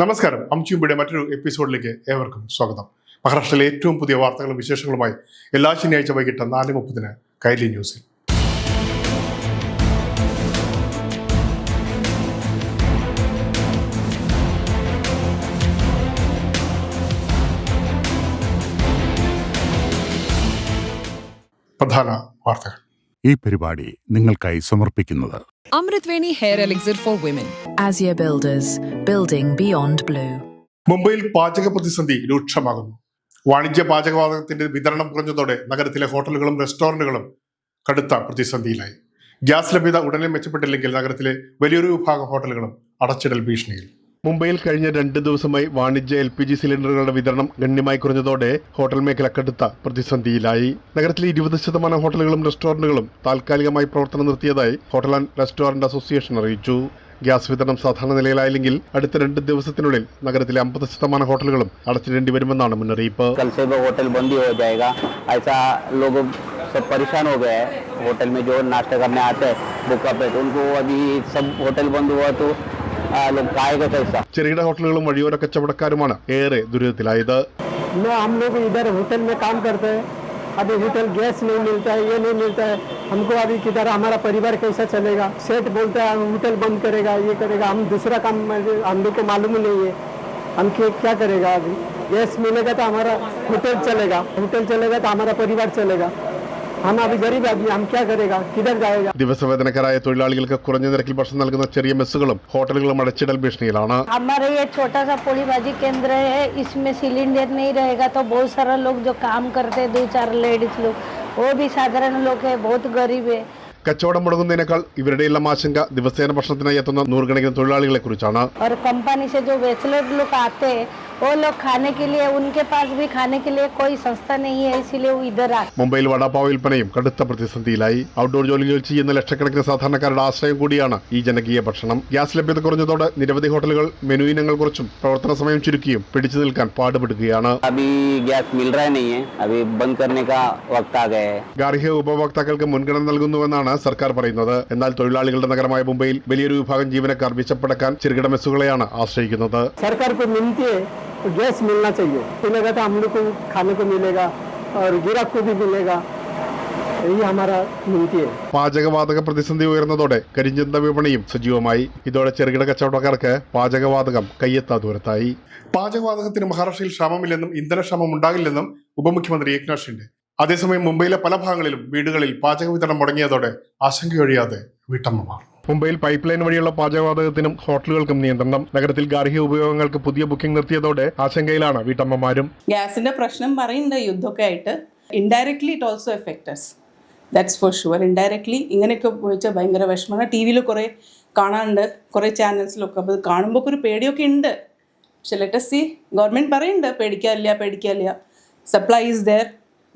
നമസ്കാരം. അംചുംബിയുടെ മറ്റൊരു എപ്പിസോഡിലേക്ക് ഏവർക്കും സ്വാഗതം. മഹാരാഷ്ട്രയിലെ ഏറ്റവും പുതിയ വാർത്തകളും വിശേഷങ്ങളുമായി എല്ലാ ശനിയാഴ്ച വൈകിട്ട് 4:30 കൈലി ന്യൂസിൽ. പ്രധാന വാർത്തകൾ. ഈ പരിപാടി നിങ്ങൾക്കായി സമർപ്പിക്കുന്നത് Amritveni hair elixir for women. Asia Builders, building beyond blue. മുംബൈയിൽ പാചക പ്രതിസന്ധി രൂക്ഷമാകുന്നു. വാണിജ്യ പാചകവാതകത്തിന്റെ വിതരണം കുറഞ്ഞതോടെ നഗരത്തിലെ ഹോട്ടലുകളും റെസ്റ്റോറന്റുകളും കടുത്ത പ്രതിസന്ധിയിലായി. ഗ്യാസ് ലഭ്യത ഉടനെ മെച്ചപ്പെട്ടില്ലെങ്കിൽ നഗരത്തിലെ വലിയൊരു വിഭാഗം ഹോട്ടലുകളും അടച്ചിടൽ ഭീഷണിയിൽ. മുംബൈയിൽ കഴിഞ്ഞ 2 ദിവസമായി വാണിജ്യ LPG സിലിണ്ടറുകളുടെ വിതരണം ഗണ്യമായി കുറഞ്ഞതോടെ ഹോട്ടൽ മേഖല കടുത്ത പ്രതിസന്ധിയിലായി. നഗരത്തിലെ 20% ഹോട്ടലുകളും റെസ്റ്റോറന്റുകളും താൽക്കാലികമായി പ്രവർത്തനം നിർത്തിയതായി ഹോട്ടൽ ആൻഡ് റെസ്റ്റോറന്റ് അസോസിയേഷൻ അറിയിച്ചു. ഗ്യാസ് വിതരണം സാധാരണ നിലയിലായില്ലെങ്കിൽ അടുത്ത 2 ദിവസത്തിനുള്ളിൽ നഗരത്തിലെ 50% ഹോട്ടലുകളും അടച്ചിടേണ്ടി വരുമെന്നാണ് മുന്നറിയിപ്പ്. होटल बंद ही हो जाएगा, ऐसा लोग सब परेशान हो गए हैं. होटल में जो नाश्ता करने आते हैं बुका पे, तो उनको अभी सब होटल बंद हुआ तो लोग खाएगा कैसा. ചെറുകിട ഹോട്ടലുകളും വഴിയോര കച്ചവടക്കാരുമാണ് ഏറെ ദുരിതത്തിലായത്. हम लोग इधर होटल में काम करते हैं, अभी होटल गैस नहीं मिलता है, ये नहीं मिलता है, हमको अभी किधर हमारा परिवार कैसा चलेगा. सेठ बोलता है होटल बंद करेगा, ये करेगा, हम दूसरा काम हम लोग को मालूम नहीं है, हम क्या करेगा. अभी गैस मिलेगा तो हमारा होटल चलेगा तो हमारा परिवार चलेगा. हम अभी गरीब आदमी, हम क्या करेगा, किधर जाएगा. ദിവസവേതനക്കാരായ തൊഴിലാളികൾക്ക് കുറഞ്ഞ നിരക്കിൽ ഭക്ഷണം നൽകുന്ന ചെറിയ മെസ്സുകളും ഹോട്ടലുകളും അടച്ചിടൽ ഭീഷണിയിലാണ്. हमारे ये छोटा सा पोली भाजी केंद्र है, इसमें सिलेंडर नहीं रहेगा तो बहुत सारा लोग जो काम करते हैं, 2-4 लेडीज लोग, वो भी साधारण लोग है, बहुत गरीब है. കച്ചവടം മുടങ്ങുന്നതിനേക്കാൾ ഇവരുടെയെല്ലാം ആശങ്ക ദിവസേന ഭക്ഷണത്തിനായി എത്തുന്ന നൂറുകണക്കിന് തൊഴിലാളികളെ കുറിച്ചാണ്. और कंपनी से जो बैचलर लोग आते हैं वो लोग खाने के लिए, उनके पास भी खाने के लिए कोई संस्था नहीं है, इसीलिए वो इधर आ. മുംബൈയിൽ വടാപാവ് വിൽപ്പനയും കടുത്ത പ്രതിസന്ധിയിലായി. ഔട്ട്ഡോർ ജോലികൾ ചെയ്യുന്ന ലക്ഷക്കണക്കിന് സാധാരണക്കാരുടെ ആശ്രയം കൂടിയാണ് ഈ ജനകീയ ഭക്ഷണം. ഗ്യാസ് ലഭ്യത കുറഞ്ഞതോടെ നിരവധി ഹോട്ടലുകൾ മെനു ഇനങ്ങൾ കുറച്ചും പ്രവർത്തന സമയം ചുരുക്കിയും പിടിച്ചു നിൽക്കാൻ പാടുപെടുകയാണ്. अभी गैस मिल रहा नहीं है, अभी बंद करने का वक्त आ गया है. ഗാർഹിക ഉപഭോക്താക്കൾക്ക് മുൻഗണന നൽകുന്നുവെന്നാണ് സർക്കാർ പറയുന്നത്. എന്നാൽ തൊഴിലാളികളുടെ നഗരമായ മുംബൈയിൽ വലിയൊരു വിഭാഗം ജീവനക്കാർ വിശപ്പടക്കാൻ ചെറുകിട മെസ്സുകളെയാണ് ആശ്രയിക്കുന്നത്. सरकार को मिलती है तो गैस मिलना चाहिए, मिलेगा तो हम लोग को खाने को मिलेगा और गिराक को भी मिलेगा, यही हमारा मिलती है. പാചകവാതക പ്രതിസന്ധി ഉയർന്നതോടെ കരിഞ്ചന്ത വിപണിയും സജീവമായി. ഇതോടെ ചെറുകിട കച്ചവടക്കാർക്ക് പാചകവാതകം കയ്യെത്താ ദൂരത്തായി. പാചകവാതകത്തിന് മഹാരാഷ്ട്രയിൽ ക്ഷാമമില്ലെന്നും ഇന്ധനക്ഷാമം ഉണ്ടാകില്ലെന്നും ഉപമുഖ്യമന്ത്രി ഏക്നാഥ് ഷിൻഡെ. അതേസമയം മുംബൈയിലെ പല ഭാഗങ്ങളിലും വീടുകളിൽ പാചക വിതരണം മുടങ്ങിയതോടെ ആശങ്കയൊഴിയാതെ വീട്ടമ്മമാർ. മുംബൈയിൽ പൈപ്പ് ലൈൻ വഴിയുള്ള പാചകവാതകത്തിനും ഹോട്ടലുകൾക്കും നിയന്ത്രണം. നഗരത്തിൽ ഗാർഹിക ഉപയോഗങ്ങൾക്ക് പുതിയ ബുക്കിംഗ് നിർത്തിയതോടെ ആശങ്കയിലാണ് വീട്ടമ്മമാരും. ഗ്യാസിന്റെ പ്രശ്നം പറയുന്നത് യുദ്ധമൊക്കെ ആയിട്ട് indirectly it also affects, that's for sure. Indirectly ഇങ്ങനെയൊക്കെ ഉപയോഗിച്ചാൽ ഭയങ്കര വിഷമമാണ്. ടി വിയിൽ കുറേ കാണാനുണ്ട്, കുറേ ചാനൽസിലൊക്കെ. അപ്പോൾ അത് കാണുമ്പോൾ ഒരു പേടിയൊക്കെ ഉണ്ട്. പക്ഷെ ലെറ്റ് us see, ഗവൺമെൻറ് പറയുന്നുണ്ട് പേടിക്കാനില്ല, supply is there,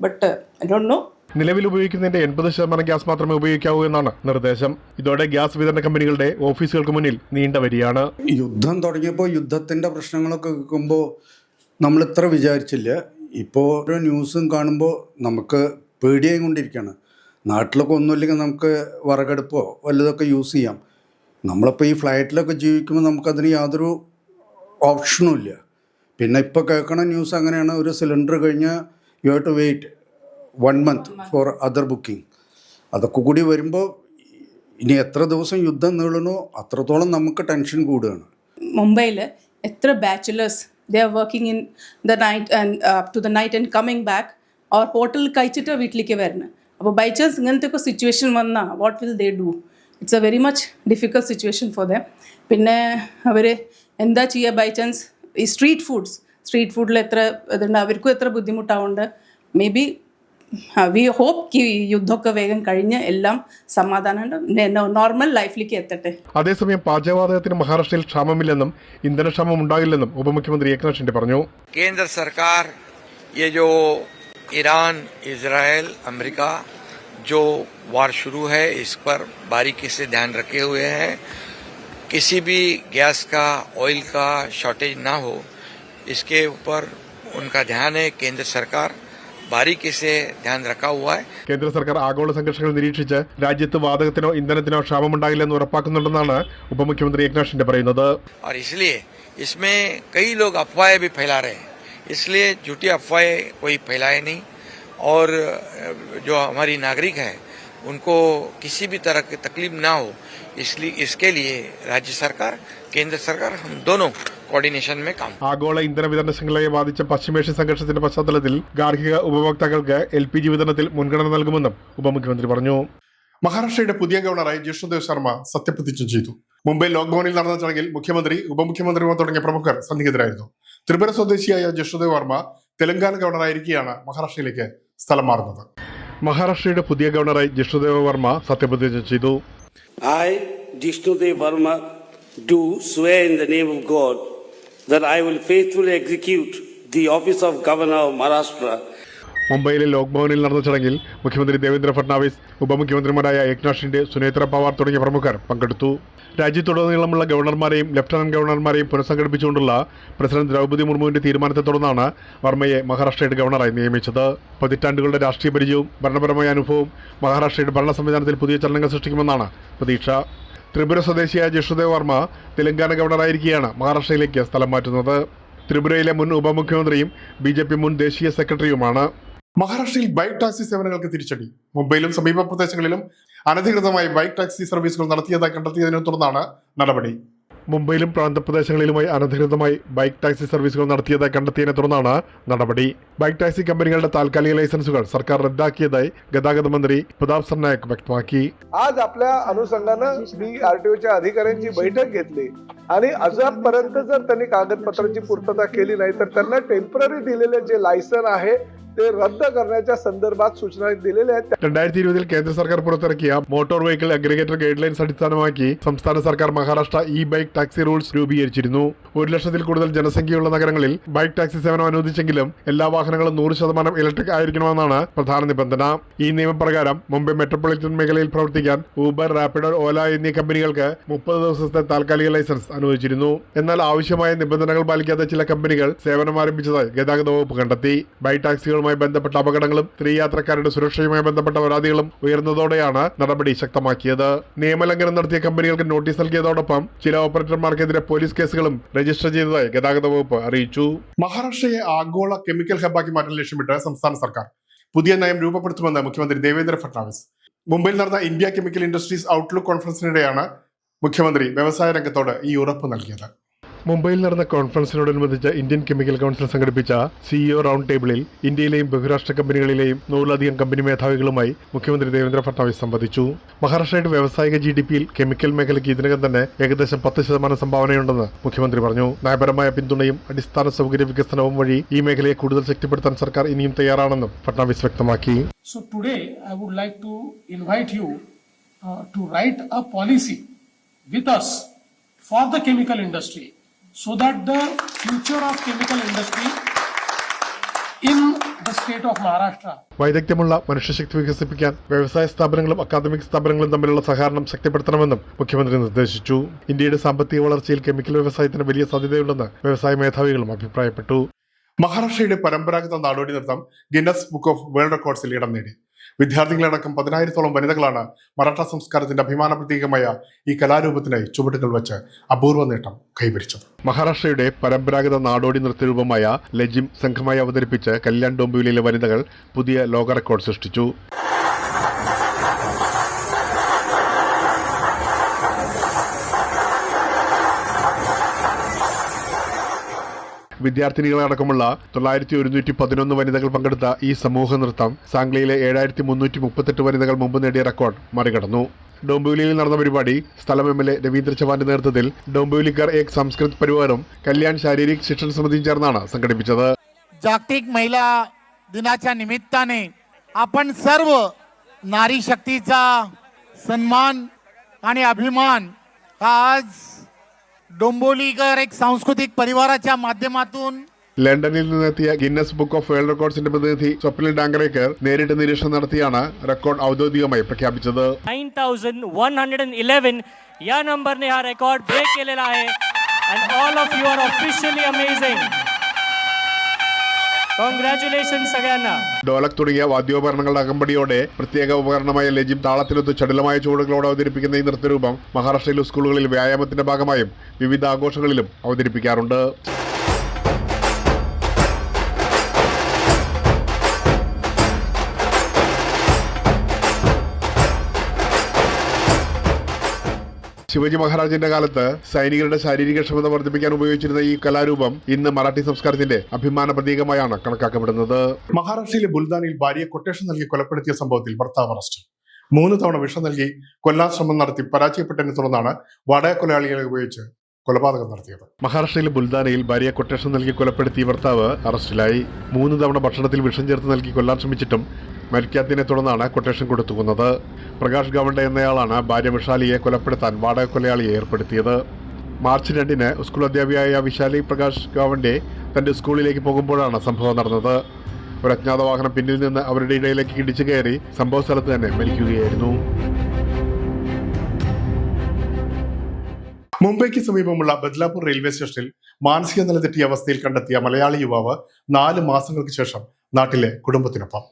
but I don't know. നിലവിൽ ഉപയോഗിക്കുന്നതിന്റെ 80% ഗ്യാസ് മാത്രമേ ഉപയോഗിക്കാവൂ എന്നാണ് നിർദ്ദേശം. ഇതോടെ ഗ്യാസ് വിതരണ കമ്പനികളുടെ ഓഫീസുകൾക്ക് മുന്നിൽ നീണ്ട വരിയാണ്. യുദ്ധം തുടങ്ങിയപ്പോൾ യുദ്ധത്തിൻ്റെ പ്രശ്നങ്ങളൊക്കെ കേൾക്കുമ്പോൾ നമ്മൾ ഇത്ര വിചാരിച്ചില്ല. ഇപ്പോൾ ഓരോ ന്യൂസും കാണുമ്പോൾ നമുക്ക് പേടിയായി കൊണ്ടിരിക്കുകയാണ്. നാട്ടിലൊക്കെ ഒന്നുമില്ലെങ്കിൽ നമുക്ക് വിറകടുപ്പോ വല്ലതൊക്കെ യൂസ് ചെയ്യാം. നമ്മളിപ്പോൾ ഈ ഫ്ലൈറ്റിലൊക്കെ ജീവിക്കുമ്പോൾ നമുക്കതിന് യാതൊരു ഓപ്ഷനും ഇല്ല. പിന്നെ ഇപ്പോൾ കേൾക്കണ ന്യൂസ് അങ്ങനെയാണ്, ഒരു സിലിണ്ടർ കഴിഞ്ഞാൽ you have to wait 1 month for other booking. അതൊക്കെ കൂടി വരുമ്പോൾ ഇനി എത്ര ദിവസം യുദ്ധം നീളണോ അത്രത്തോളം നമുക്ക് ടെൻഷൻ കൂടുകയാണ്. മുംബൈയിൽ എത്ര bachelors they are working in the night and up to the night and coming back, അവർ ഹോട്ടലിൽ കഴിച്ചിട്ട് വീട്ടിലേക്ക് വരുന്നത്. അപ്പോൾ ബൈ ചാൻസ് ഇങ്ങനത്തെ ഒക്കെ സിറ്റുവേഷൻ വന്നാൽ what will they do? It's A very much difficult situation for them. പിന്നെ അവർ എന്താ ചെയ്യുക? ബൈ ചാൻസ് ഈ സ്ട്രീറ്റ് ഫുഡിൽ എത്ര ഇതുണ്ട്, അവർക്കും എത്ര ബുദ്ധിമുട്ടാവുന്നുണ്ട്. മേ ബി വി ഹോപ്പ് യുദ്ധമൊക്കെ വേഗം കഴിഞ്ഞ് എല്ലാം സമാധാനം നോർമൽ ലൈഫിലേക്ക് എത്തട്ടെ. അതേസമയം പാചകവാതകത്തിന് മഹാരാഷ്ട്രയിൽ ക്ഷാമമില്ലെന്നും ഇന്ധനക്ഷാമം ഉണ്ടാകില്ലെന്നും ഉപമുഖ്യമന്ത്രി ഏക്നാഥ് ഷിൻഡെ പറഞ്ഞു. केंद्र सरकार ये जो ईरान, इजराइल, अमेरिका जो वार शुरू है इस पर बारीकी से ध्यान रखे हुए हैं. किसी भी गैस का, ऑयल का शॉर्टेज ना हो, इसके ऊपर उनका ध्यान है. केंद्र सरकार बारीकी से ध्यान रखा हुआ है. കേന്ദ്ര സർക്കാർ ആഗോള സംഘർഷങ്ങൾ നിരീക്ഷിച്ച് രാജ്യത്ത് വാതകത്തിനോ ഇന്ധനത്തിനോ ക്ഷാമമുണ്ടാകില്ലെന്ന് ഉറപ്പാക്കുന്നുണ്ടെന്നാണ് ഉപമുഖ്യമന്ത്രി ഏകനാഥ് ഷിൻഡെ പറയുന്നത്. और इसलिए इसमें कई लोग अफवाहें भी फैला रहे हैं, इसलिए झूठी अफवाहें कोई फैलाए नहीं और जो हमारी नागरिक हैं उनको किसी भी तरह की तकलीफ ना हो, इसलिए इसके लिए राज्य सरकार केंद्र सरकार हम दोनों കോർഡിനേഷൻ ആഗോള ഇന്ധന വിതരണ ശൃംഖലയെ ബാധിച്ച പശ്ചിമേഷ്യൻ സംഘർഷത്തിന്റെ പശ്ചാത്തലത്തിൽ ഗാർഹിക ഉപഭോക്താക്കൾക്ക് LPG വിതരണത്തിൽ മുൻഗണന നൽകുമെന്നും ഉപമുഖ്യമന്ത്രി പറഞ്ഞു. മഹാരാഷ്ട്രയുടെ പുതിയ ഗവർണറായി ജിഷ്ണുദേവ് ശർമ്മ സത്യപ്രതിജ്ഞ ചെയ്തു. മുംബൈ ലോക്ഭവനിൽ നടന്ന ചടങ്ങിൽ മുഖ്യമന്ത്രി, ഉപമുഖ്യമന്ത്രിമാർ തുടങ്ങിയ പ്രമുഖർ സന്നിഹിതരായിരുന്നു. ത്രിപുര സ്വദേശിയായ ജിഷ്ണുദേവ് വർമ്മ തെലങ്കാന ഗവർണറായിരിക്കെയാണ് മഹാരാഷ്ട്രയിലേക്ക് സ്ഥലം മാറുന്നത്. മഹാരാഷ്ട്രയുടെ പുതിയ ഗവർണറായി ജിഷ്ണുദേവ് വർമ്മ സത്യപ്രതിജ്ഞ ചെയ്തു. I, Jishnudev Verma, do swear in the name of God that I will faithfully execute the office of Governor of Maharashtra. മുംബൈയിലെ ലോക്ഭവനിൽ നടന്ന ചടങ്ങിൽ മുഖ്യമന്ത്രി ദേവേന്ദ്ര ഫട്നാവിസ്, ഉപമുഖ്യമന്ത്രിമാരായ ഏകനാഥ് ഷിൻഡെ, സുനേത്ര പവാർ തുടങ്ങിയ പ്രമുഖർ പങ്കെടുത്തു. രാജ്യത്തുടനീളമുള്ള ഗവർണർമാരെയും ലഫ്റ്റനന്റ് ഗവർണർമാരെയും പുനഃസംഘടിപ്പിച്ചുകൊണ്ടുള്ള പ്രസിഡന്റ് ദ്രൗപദി മുർമുവിന്റെ തീരുമാനത്തെ തുടർന്നാണ് വർമ്മയെ മഹാരാഷ്ട്രയുടെ ഗവർണറായി നിയമിച്ചത്. പതിറ്റാണ്ടുകളുടെ രാഷ്ട്രീയ പരിചയവും ഭരണപരമായ അനുഭവവും മഹാരാഷ്ട്രയുടെ ഭരണ സംവിധാനത്തിൽ പുതിയ ചലനങ്ങൾ സൃഷ്ടിക്കുമെന്നാണ് പ്രതീക്ഷ. ത്രിപുര സ്വദേശിയായ ജിഷ്ണുദേവ് വർമ്മ തെലങ്കാന ഗവർണറായിരിക്കെയാണ് മഹാരാഷ്ട്രയിലേക്ക് സ്ഥലം മാറ്റുന്നത്. ത്രിപുരയിലെ മുൻ ഉപമുഖ്യമന്ത്രിയും BJP മുൻ ദേശീയ സെക്രട്ടറിയുമാണ്. മഹാരാഷ്ട്രയിൽ ബൈക്ക് ടാക്സി സേവനങ്ങൾക്ക് തിരിച്ചടി. മുംബൈയിലും സമീപ പ്രദേശങ്ങളിലും അനധികൃതമായി ബൈക്ക് ടാക്സി സർവീസുകൾ നടത്തിയതായി കണ്ടെത്തിയതിനെ തുടർന്നാണ് നടപടി. മുംബൈയിലും പ്രാന്തപ്രദേശങ്ങളിലുമായി അനധികൃതമായി ബൈക്ക് ടാക്സി സർവീസുകൾ നടത്തിയതായി കണ്ടെത്തിയതിനെ തുടർന്നാണ് നടപടി. ബൈക്ക് ടാക്സി കമ്പനികളുടെ താൽക്കാലിക ലൈസൻസുകൾ സർക്കാർ റദ്ദാക്കിയതായി ഗതാഗത മന്ത്രി പ്രതാപ് सरनाईक व्यक्तवाकी. आज आपल्या अनुषंगानं मी RTOच्या अधिकाऱ्यांची बैठक घेतली आणि अजूनपर्यंत जर त्यांनी कागदपत्रांची पूर्तता केली नाही तर त्यांना टेम्पररी दिलेले जे लायसन आहे ते रद्द करण्याच्या संदर्भात सूचना दिलेल्या आहेत. 2020 കേന്ദ്ര സർക്കാർ പുറത്തിറക്കിയ motor vehicle aggregator guide lines അടിസ്ഥാനമാക്കി സംസ്ഥാന സർക്കാർ മഹാരാഷ്ട്ര ബൈക്ക് ടാക്സി റൂൾസ് രൂപീകരിച്ചിരുന്നു. 1,00,000-ൽ കൂടുതൽ ജനസംഖ്യയുള്ള നഗരങ്ങളിൽ ബൈക്ക് ടാക്സി സേവനം അനുവദിച്ചെങ്കിലും എല്ലാ വാഹനങ്ങളും 100% ഇലക്ട്രിക് ആയിരിക്കണമെന്നാണ് പ്രധാന നിബന്ധന. ഈ നിയമപ്രകാരം മുംബൈ മെട്രോപൊളിറ്റൻ മേഖലയിൽ പ്രവർത്തിക്കാൻ ഊബർ, റാപ്പിഡോ, ഓല എന്നീ കമ്പനികൾക്ക് 30 ദിവസത്തെ താൽക്കാലിക ലൈസൻസ് അനുവദിച്ചിരുന്നു. എന്നാൽ ആവശ്യമായ നിബന്ധനകൾ പാലിക്കാതെ ചില കമ്പനികൾ സേവനം ആരംഭിച്ചതായി ഗതാഗത വകുപ്പ് കണ്ടെത്തി. ബൈക്ക് ടാക്സികളുമായി ബന്ധപ്പെട്ട അപകടങ്ങളും സ്ത്രീ യാത്രക്കാരുടെ സുരക്ഷയുമായി ബന്ധപ്പെട്ട പരാതികളും ഉയർന്നതോടെയാണ് നടപടി ശക്തമാക്കിയത്. നിയമലംഘനം നടത്തിയ കമ്പനികൾക്ക് നോട്ടീസ് നൽകിയതോടൊപ്പം ചില ഓപ്പറേറ്റർമാർക്കെതിരെ പോലീസ് കേസുകളും രജിസ്റ്റർ ചെയ്തതായി ഗതാഗത വകുപ്പ് അറിയിച്ചു. മഹാരാഷ്ട്രയെ ആഗോള കെമിക്കൽ ഹബ്ബാക്കി മാറ്റാൻ ലക്ഷ്യമിട്ട് സംസ്ഥാന സർക്കാർ പുതിയ നയം രൂപപ്പെടുത്തുമെന്ന് മുഖ്യമന്ത്രി ദേവേന്ദ്ര ഫട്നാവിസ്. മുംബൈയിൽ നടന്ന ഇന്ത്യ കെമിക്കൽ ഇൻഡസ്ട്രീസ് ഔട്ട്ലുക്ക് കോൺഫറൻസിനിടെയാണ് മുഖ്യമന്ത്രി വ്യവസായ രംഗത്തോട് ഈ ഉറപ്പ് നൽകിയത്. മുംബൈയിൽ നടന്ന കോൺഫറൻസിനോടനുബന്ധിച്ച് ഇന്ത്യൻ കെമിക്കൽ കൗൺസിൽ സംഘടിപ്പിച്ച CEO റൗണ്ട് ടേബിളിൽ ഇന്ത്യയിലെയും ബഹുരാഷ്ട്ര കമ്പനികളിലെയും 100-ലധികം കമ്പനി മേധാവികളുമായി മുഖ്യമന്ത്രി ദേവേന്ദ്ര ഫട്നാവിസ് സംവദിച്ചു. മഹാരാഷ്ട്രയുടെ വ്യാവസായിക GDPയിൽ കെമിക്കൽ മേഖലയ്ക്ക് ഇതിനകം തന്നെ ഏകദേശം 10% സംഭാവനയുണ്ടെന്ന് മുഖ്യമന്ത്രി പറഞ്ഞു. നയപരമായ പിന്തുണയും അടിസ്ഥാന സൗകര്യ വികസനവും വഴി ഈ മേഖലയെ കൂടുതൽ ശക്തിപ്പെടുത്താൻ സർക്കാർ ഇനിയും തയ്യാറാണെന്നും ഫട്നാവിസ് വ്യക്തമാക്കി. So today I would like to invite you to write a policy with us for the chemical industry, so that the future of chemical industry in the state of Maharashtra. വൈദഗ്ധ്യമുള്ള മനുഷ്യശക്തി വികസിപ്പിക്കാൻ വ്യവസായ സ്ഥാപനങ്ങളും അക്കാദമിക് സ്ഥാപനങ്ങളും തമ്മിലുള്ള സഹകരണം ശക്തിപ്പെടുത്തണമെന്നും മുഖ്യമന്ത്രി നിർദ്ദേശിച്ചു. ഇന്ത്യയുടെ സാമ്പത്തിക വളർച്ചയിൽ കെമിക്കൽ വ്യവസായത്തിന് വലിയ സാധ്യതയുണ്ടെന്ന് വ്യവസായ മേധാവികളും അഭിപ്രായപ്പെട്ടു. മഹാരാഷ്ട്രയുടെ പരമ്പരാഗത നാടോടി നൃത്തം ഗിന്നസ് ബുക്ക് ഓഫ് വേൾഡ് റെക്കോർഡ്സിൽ ഇടം നേടി. വിദ്യാർത്ഥികളടക്കം 10,000-ഓളം വനിതകളാണ് മറാഠ സംസ്കാരത്തിന്റെ അഭിമാന പ്രതീകമായ ഈ കലാരൂപത്തിനായി ചുവടുകൾ വെച്ച് അപൂർവ നേട്ടം കൈവരിച്ചത്. മഹാരാഷ്ട്രയുടെ പരമ്പരാഗത നാടോടി നൃത്തരൂപമായ ലജിം സംഘമായി അവതരിപ്പിച്ച് കല്യാൺ ഡോംബിവിലിയിലെ വനിതകൾ പുതിയ ലോക റെക്കോർഡ് സൃഷ്ടിച്ചു. വിദ്യാർത്ഥിനികളടക്കമുള്ള 9,111 വനിതകൾ പങ്കെടുത്ത ഈ സമൂഹ നൃത്തം സാംഗ്ലിയിലെ 7,338 വനിതകൾ മുമ്പ് നേടിയ റെക്കോർഡ് മറികടന്നു. ഡോംബിവിലിയിൽ നടന്ന പരിപാടി സ്ഥലം MLA രവീന്ദ്ര ചവാന്റെ നേതൃത്വത്തിൽ ഡോംബിവിലിക്കർ ഏക് സംസ്കൃത് പരിവാറും കല്യാൺ ശാരീരിക് ശിക്ഷൺ സമിതിയും ചേർന്നാണ് സംഘടിപ്പിച്ചത്. जागतिक महिला दिनाच्या निमित्ताने आपण सर्व नारी शक्तीचा सन्मान आणि अभिमान हा आज डोंबिवलीकर एक सांस्कृतिक परिवाराच्या माध्यमातून ലണ്ടനിൽ നിന്നെത്തിയ ഗിന്നസ് ബുക്ക് ഓഫ് വേൾഡ് റെക്കോർഡ്സിന്റെ പ്രതിനിധി സ്വപ്നിൽ ഡാങ്കറേക്കർ നേരിട്ട് നിരീക്ഷണം നടത്തിയാണ് റെക്കോർഡ് ഔദ്യോഗികമായി പ്രഖ്യാപിച്ചത്. 9111 या नंबरने हा रेकॉर्ड ब्रेक केलेला आहे and all of you are officially amazing. Congratulation सगळ्यांना. ഡോലക് തുടങ്ങിയ വാദ്യോപകരണങ്ങളുടെ അകമ്പടിയോടെ പ്രത്യേക ഉപകരണമായ ലജിം താളത്തിലൊത്ത് ചടുലമായ ചുവടുകളോട് അവതരിപ്പിക്കുന്ന ഈ നൃത്തരൂപം മഹാരാഷ്ട്രയിലെ സ്കൂളുകളിൽ വ്യായാമത്തിന്റെ ഭാഗമായും വിവിധ ആഘോഷങ്ങളിലും അവതരിപ്പിക്കാറുണ്ട്. ശിവജി മഹാരാജിന്റെ കാലത്ത് സൈനികരുടെ ശാരീരിക ക്ഷമത വർദ്ധിപ്പിക്കാൻ ഉപയോഗിച്ചിരുന്ന ഈ കലാരൂപം ഇന്ന് മറാഠി സംസ്കാരത്തിന്റെ അഭിമാന പ്രതീകമായാണ് കണക്കാക്കപ്പെടുന്നത്. മഹാരാഷ്ട്രയിലെ ബുൽദാനയിൽ ഭാര്യയെ കൊട്ടേഷൻ നൽകി കൊലപ്പെടുത്തിയ സംഭവത്തിൽ ഭർത്താവ് അറസ്റ്റ്. 3 തവണ വിഷം നൽകി കൊല്ലാൻ ശ്രമം നടത്തി പരാജയപ്പെട്ടതിനെ തുടർന്നാണ് വാടക കൊലയാളികളെ ഉപയോഗിച്ച് കൊലപാതകം നടത്തിയത്. മഹാരാഷ്ട്രയിലെ ബുൽദാനയിൽ ഭാര്യയെ കൊട്ടേഷൻ നൽകി കൊലപ്പെടുത്തിയ ഭർത്താവ് അറസ്റ്റിലായി. 3 തവണ ഭക്ഷണത്തിൽ വിഷം ചേർത്ത് നൽകി കൊല്ലാൻ ശ്രമിച്ചിട്ടും മരിക്കാത്തതിനെ തുടർന്നാണ് കൊട്ടേഷൻ കൊടുത്തുകൊന്നത്. പ്രകാശ് ഗവണ്ടെ എന്നയാളാണ് ഭാര്യ വിശാലിയെ കൊലപ്പെടുത്താൻ വാടക കൊലയാളിയെ ഏർപ്പെടുത്തിയത്. മാർച്ച് 2-ന് സ്കൂൾ അധ്യാപികയായ വിശാലി പ്രകാശ് ഗവണ്ടെ തന്റെ സ്കൂളിലേക്ക് പോകുമ്പോഴാണ് സംഭവം നടന്നത്. ഒരു അജ്ഞാത വാഹനം പിന്നിൽ നിന്ന് അവരുടെ ഇടയിലേക്ക് ഇടിച്ചു കയറി സംഭവ സ്ഥലത്ത് തന്നെ മരിക്കുകയായിരുന്നു. മുംബൈക്ക് സമീപമുള്ള ബദ്ലാപൂർ റെയിൽവേ സ്റ്റേഷനിൽ മാനസിക നില തെറ്റിയ അവസ്ഥയിൽ കണ്ടെത്തിയ മലയാളി യുവാവ് 4 മാസങ്ങൾക്ക് ശേഷം നാട്ടിലെ കുടുംബത്തിനൊപ്പം.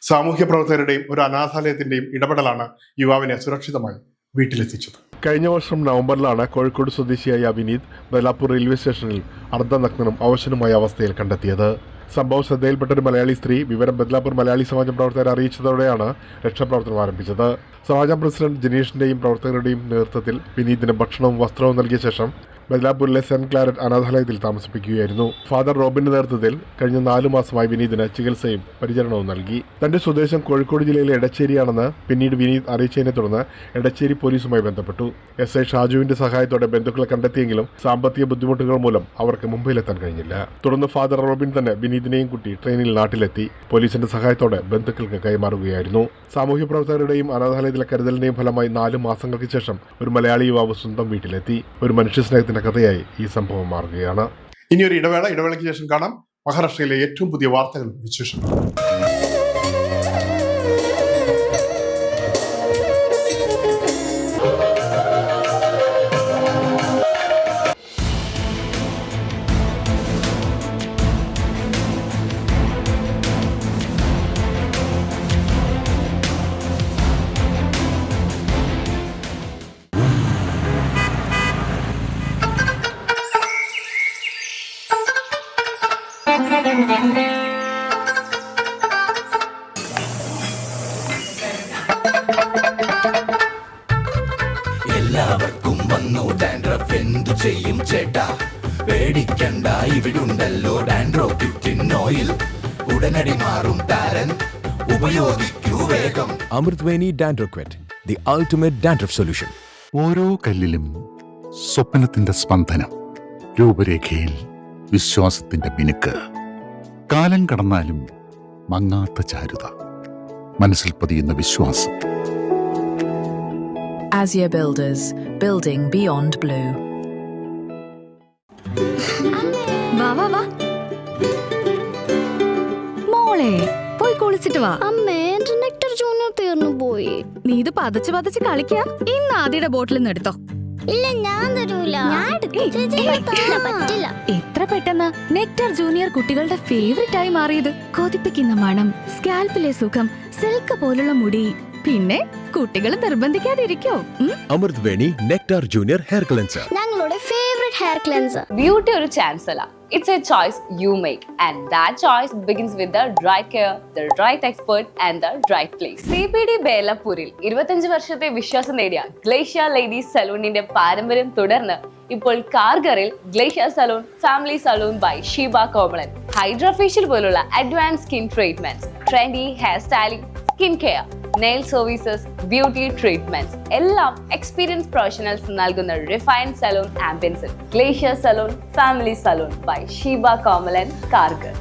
സാമൂഹ്യ പ്രവർത്തകരുടെയും ഒരു അനാഥാലയത്തിന്റെയും ഇടപെടലാണ് യുവാവിനെ സുരക്ഷിതമായി വീട്ടിലെത്തിച്ചത്. കഴിഞ്ഞ വർഷം നവംബറിലാണ് കോഴിക്കോട് സ്വദേശിയായ വിനീത് ബദ്ലാപൂർ റെയിൽവേ സ്റ്റേഷനിൽ അർദ്ധനഗ്നനും അവശനുമായ അവസ്ഥയിൽ കണ്ടെത്തിയത്. സംഭവം ശ്രദ്ധയിൽപ്പെട്ട ഒരു മലയാളി സ്ത്രീ വിവരം ബദ്ലാപൂർ മലയാളി സമാജം പ്രവർത്തകരെ അറിയിച്ചതോടെയാണ് രക്ഷാപ്രവർത്തനം ആരംഭിച്ചത്. സമാജം പ്രസിഡന്റ് ജിനീഷിന്റെയും പ്രവർത്തകരുടെയും നേതൃത്വത്തിൽ വിനീതിന് ഭക്ഷണവും വസ്ത്രവും നൽകിയ ശേഷം ബദ്ലാപൂരിലെ സെന്റ് ക്ലാരറ്റ് അനാഥാലയത്തിൽ താമസിപ്പിക്കുകയായിരുന്നു. ഫാദർ റോബിന്റെ നേതൃത്വത്തിൽ കഴിഞ്ഞ 4 മാസമായി വിനീതിന് ചികിത്സയും പരിചരണവും നൽകി. തന്റെ സ്വദേശം കോഴിക്കോട് ജില്ലയിലെ എടച്ചേരിയാണെന്ന് പിന്നീട് വിനീത് അറിയിച്ചതിനെ തുടർന്ന് എടച്ചേരി പോലീസുമായി ബന്ധപ്പെട്ടു. SI ഷാജുവിന്റെ സഹായത്തോടെ ബന്ധുക്കളെ കണ്ടെത്തിയെങ്കിലും സാമ്പത്തിക ബുദ്ധിമുട്ടുകൾ മൂലം അവർക്ക് മുംബൈയിലെത്താൻ കഴിഞ്ഞില്ല. തുടർന്ന് ഫാദർ റോബിൻ തന്നെ വിനീതിനെയും കൂട്ടി ട്രെയിനിൽ നാട്ടിലെത്തി പോലീസിന്റെ സഹായത്തോടെ ബന്ധുക്കൾക്ക് കൈമാറുകയായിരുന്നു. സാമൂഹ്യ പ്രവർത്തകരുടെയും അനാഥാലയത്തിലെ കരുതലിന്റെയും ഫലമായി 4 മാസങ്ങൾക്ക് ശേഷം ഒരു മലയാളി യുവാവ് സ്വന്തം വീട്ടിലെത്തി. ഒരു മനുഷ്യസ്നേഹത്തിന്റെ കഥയായി ഈ സംഭവം മാറുകയാണ്. ഇനിയൊരു ഇടവേളയ്ക്ക് ശേഷം കാണാം മഹാരാഷ്ട്രയിലെ ഏറ്റവും പുതിയ വാർത്തകളും വിശേഷങ്ങളും. എല്ലാവർക്കും വന്നു ഡാൻഡ്രഫ്, എന്തു ചെയ്യും ചേട്ടാ? പേടിക്കണ്ട, ഇവിടുണ്ടല്ലോ ഡാൻഡ്രോക്വിറ്റിൻ ഓയിൽ. ഉടനടി മാറും താരൻ, ഉപയോഗിക്കൂ വേഗം. അമൃത്വേനി ഡാൻഡ്രോക്വിറ്റ്, ദി അൾട്ടിമേറ്റ് ഡാൻഡ്രഫ് സൊല്യൂഷൻ. ഓരോ കല്ലിലും സ്വപ്നത്തിന്റെ സ്പന്ദനം, രൂപരേഖയിൽ വിശ്വാസത്തിന്റെ മിനുക്ക്. കാലം കടന്നാലും മങ്ങാത്ത ചാരുത, മനസ്സിൽ പതിയുന്ന വിശ്വാസം. Asia Builders, building beyond blue. വാ വാ വാ മോളെ, പോയി കുളിച്ചിട്ട് വാ. അമ്മേ, എന്റെ നെക്ടർ ജൂനിയർ തീർന്നു പോയി. നീ ഇത് പതച്ച് കളിക്കാ. ഇന്ന് ആദ്യയുടെ ബോട്ടിൽ നിന്ന് എടുത്തോ. ഇല്ല, ഞാൻ തരൂല. പറ്റില്ല. എത്ര പെട്ടെന്ന് നെക്ടർ ജൂനിയർ കുട്ടികളുടെ ഫേവറേറ്റ് ആയി മാറിയത്. കൊതിപ്പിക്കുന്ന മണം, സ്കാൽപ്പിലെ സുഖം, സിൽക്ക് പോലുള്ള മുടി, പിന്നെ കുട്ടികൾ നിർബന്ധിക്കാതിരിക്കോ? Amritveni nectar junior hair cleanser, ഞങ്ങളുടെ ഫേവറേറ്റ് ഹെയർ ക്ലെൻസർ. ബ്യൂട്ടി ഒരു ചാൻസ് അല്ല, it's a choice you make, and that choice begins with the right care, the right expert and the right place. CPD ബേലപ്പൂരിൽ 25 വർഷത്തെ വിശ്വാസം നേടിയ ഗ്ലേഷ്യ ലേഡീസ് സലൂണിന്റെ പാരമ്പര്യം തുടർന്ന് ഇപ്പോൾ കാർഗറിൽ Glacia salon, family salon by Sheeba Komalan. Hydrofacial പോലുള്ള advance skin treatments, trendy hair styling, skin care, nail services, beauty treatments എല്ലാം experience professionals നൽകുന്ന റിഫൈൻഡ് സലൂൺ ആംബിയൻസിൽ Glacia salon, family salon by Sheeba Komalan, കാർഗർ.